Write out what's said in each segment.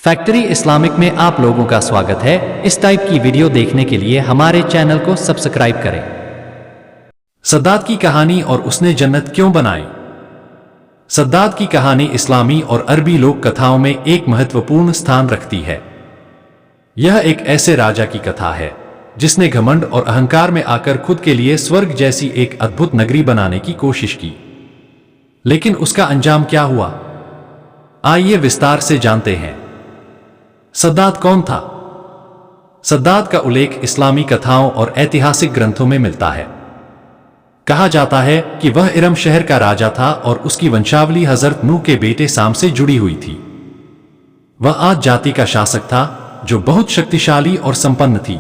Factory Islamic में आप लोगों का स्वागत है। इस टाइप की वीडियो देखने के लिए हमारे चैनल को सब्सक्राइब करें। सद्दाद की कहानी और उसने जन्नत क्यों बनाई। सद्दाद की कहानी इस्लामी और अरबी लोक कथाओं में एक महत्वपूर्ण स्थान रखती है। यह एक ऐसे राजा की कथा है जिसने घमंड और अहंकार में आकर खुद के लिए स्वर्ग जैसी एक अद्भुत नगरी बनाने की कोशिश की, लेकिन उसका अंजाम क्या हुआ, आइए विस्तार से जानते हैं। सद्दाद कौन था? सद्दाद का उल्लेख इस्लामी कथाओं और ऐतिहासिक ग्रंथों में मिलता है। कहा जाता है कि वह इरम शहर का राजा था और उसकी वंशावली हजरत नूह के बेटे साम से जुड़ी हुई थी। वह आद जाति का शासक था जो बहुत शक्तिशाली और संपन्न थी।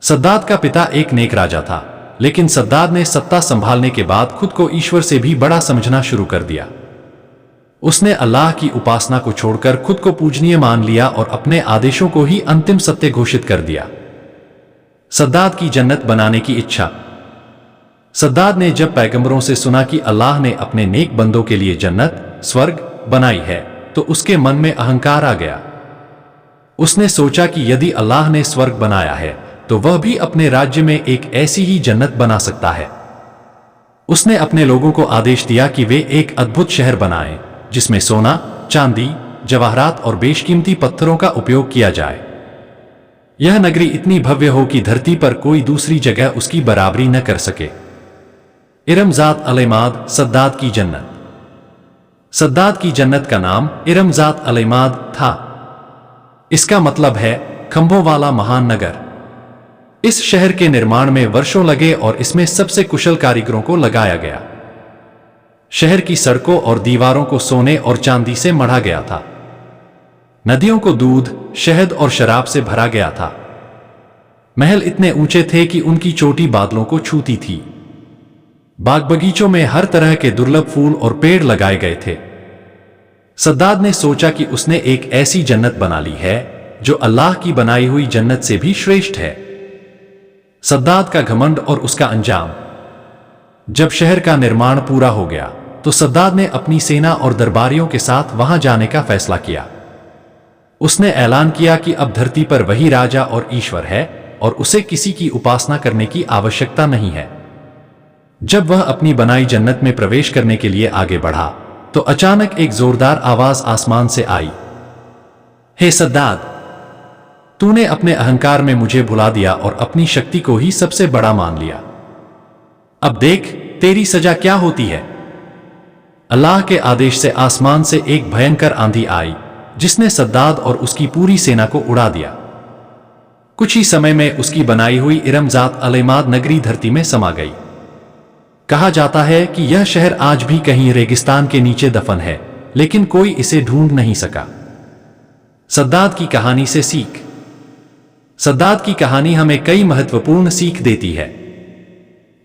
सद्दाद का पिता एक नेक राजा था, लेकिन सद्दाद ने सत्ता संभालने के बाद खुद को ईश्वर से भी बड़ा समझना शुरू कर दिया। उसने अल्लाह की उपासना को छोड़कर खुद को पूजनीय मान लिया और अपने आदेशों को ही अंतिम सत्य घोषित कर दिया। सद्दाद की जन्नत बनाने की इच्छा। सद्दाद ने जब पैगंबरों से सुना कि अल्लाह ने अपने नेक बंदों के लिए जन्नत, स्वर्ग बनाई है, तो उसके मन में अहंकार आ गया। उसने सोचा कि यदि अल्लाह ने स्वर्ग बनाया है तो वह भी अपने राज्य में एक ऐसी ही जन्नत बना सकता है। उसने अपने लोगों को आदेश दिया कि वे एक अद्भुत शहर बनाएं जिसमें सोना, चांदी, जवाहरात और बेशकीमती पत्थरों का उपयोग किया जाए। यह नगरी इतनी भव्य हो कि धरती पर कोई दूसरी जगह उसकी बराबरी न कर सके। इरम ज़ात अलैमाद, सद्दाद की जन्नत। सद्दाद की जन्नत का नाम इरम ज़ात अलैमाद था। इसका मतलब है खंभों वाला महान नगर। इस शहर के निर्माण में वर्षों लगे और इसमें सबसे कुशल कारीगरों को लगाया गया। शहर की सड़कों और दीवारों को सोने और चांदी से मढ़ा गया था। नदियों को दूध, शहद और शराब से भरा गया था। महल इतने ऊंचे थे कि उनकी चोटी बादलों को छूती थी। बाग बगीचों में हर तरह के दुर्लभ फूल और पेड़ लगाए गए थे। सद्दाद ने सोचा कि उसने एक ऐसी जन्नत बना ली है जो अल्लाह की बनाई हुई जन्नत से भी श्रेष्ठ है। सद्दाद का घमंड और उसका अंजाम। जब शहर का निर्माण पूरा हो गया तो सद्दाद ने अपनी सेना और दरबारियों के साथ वहां जाने का फैसला किया। उसने ऐलान किया कि अब धरती पर वही राजा और ईश्वर है और उसे किसी की उपासना करने की आवश्यकता नहीं है। जब वह अपनी बनाई जन्नत में प्रवेश करने के लिए आगे बढ़ा तो अचानक एक जोरदार आवाज आसमान से आई, हे सद्दाद, तूने अपने अहंकार में मुझे भुला दिया और अपनी शक्ति को ही सबसे बड़ा मान लिया। अब देख तेरी सजा क्या होती है। अल्लाह के आदेश से आसमान से एक भयंकर आंधी आई जिसने सद्दाद और उसकी पूरी सेना को उड़ा दिया। कुछ ही समय में उसकी बनाई हुई इरम ज़ात अलैमाद नगरी धरती में समा गई। कहा जाता है कि यह शहर आज भी कहीं रेगिस्तान के नीचे दफन है, लेकिन कोई इसे ढूंढ नहीं सका। सद्दाद की कहानी से सीख। सद्दाद की कहानी हमें कई महत्वपूर्ण सीख देती है।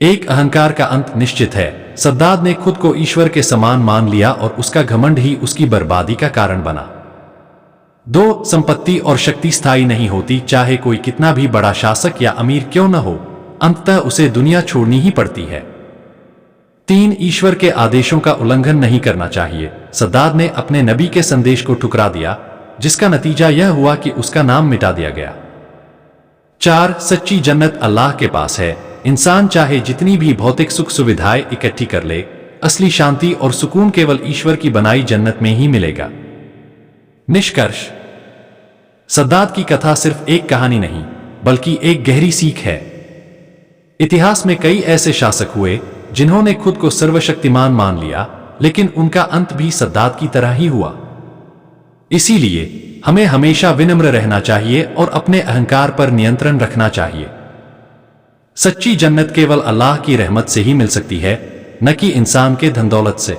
एक, अहंकार का अंत निश्चित है। सद्दाद ने खुद को ईश्वर के समान मान लिया और उसका घमंड ही उसकी बर्बादी का कारण बना। 2, संपत्ति और शक्ति स्थायी नहीं होती। चाहे कोई कितना भी बड़ा शासक या अमीर क्यों न हो, अंततः उसे दुनिया छोड़नी ही पड़ती है। 3, ईश्वर के आदेशों का उल्लंघन नहीं करना चाहिए। सद्दाद ने अपने नबी के संदेश को ठुकरा दिया, जिसका नतीजा यह हुआ कि उसका नाम मिटा दिया गया। 4, सच्ची जन्नत अल्लाह के पास है। इंसान चाहे जितनी भी भौतिक सुख सुविधाएं इकट्ठी कर ले, असली शांति और सुकून केवल ईश्वर की बनाई जन्नत में ही मिलेगा। निष्कर्ष, सद्दाद की कथा सिर्फ एक कहानी नहीं बल्कि एक गहरी सीख है। इतिहास में कई ऐसे शासक हुए जिन्होंने खुद को सर्वशक्तिमान मान लिया, लेकिन उनका अंत भी सद्दाद की तरह ही हुआ। इसीलिए हमें हमेशा विनम्र रहना चाहिए और अपने अहंकार पर नियंत्रण रखना चाहिए। सच्ची जन्नत केवल अल्लाह की रहमत से ही मिल सकती है, न कि इंसान के धन दौलत से।